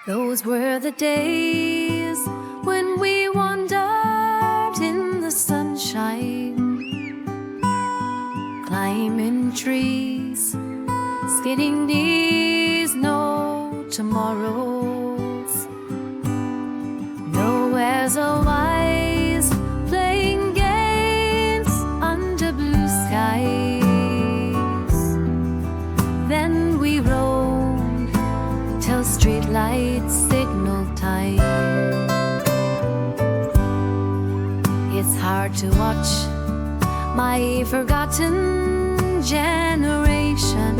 Those were the days when we wandered in the sunshine, climbing trees, skinning knees, no tomorrows. Nowhere's a wise, playing games under blue skies. Then we roamed till streetlights signal time. It's hard to watch my forgotten generation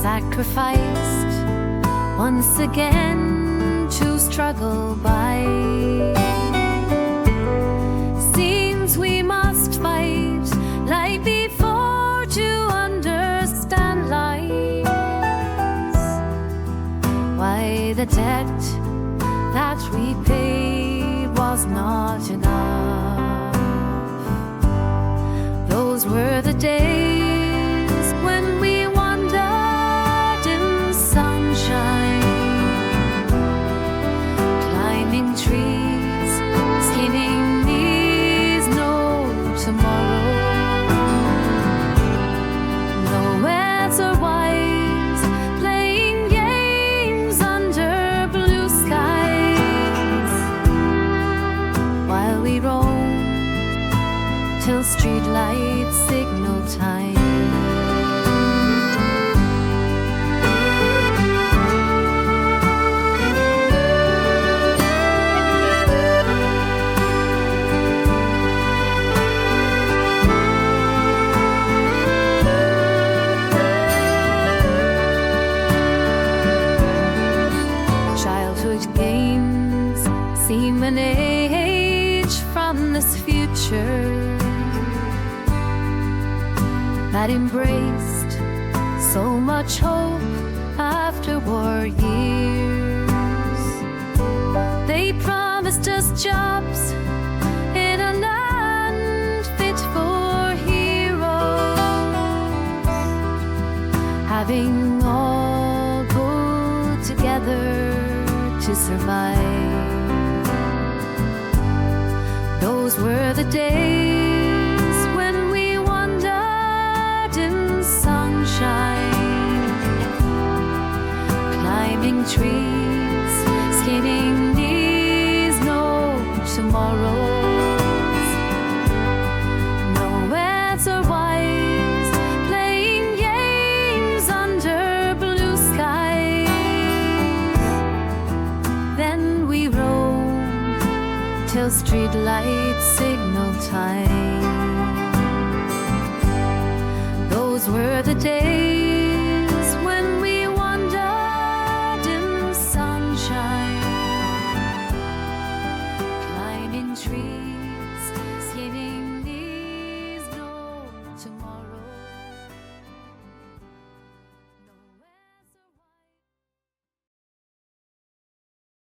sacrificed once again to struggle by. Seems we must fight like before to understand life. Why the debt that we paid was not enough. Those were the days when we wandered in the sunshine, climbing trees, skinning knees, no tomorrow. Nowhere's a wise, playing games under blue skies, while we roam till streetlights signal time. Childhood games seem an age from this future that embraced so much hope after war years. They promised us jobs in a land fit for heroes, having all pulled together to survive. Those were the days when we wandered in sunshine, climbing trees, skinning knees, no tomorrows. Nowhere's a wise, playing games under blue skies. Then we roam till streetlights signal time. Those were the days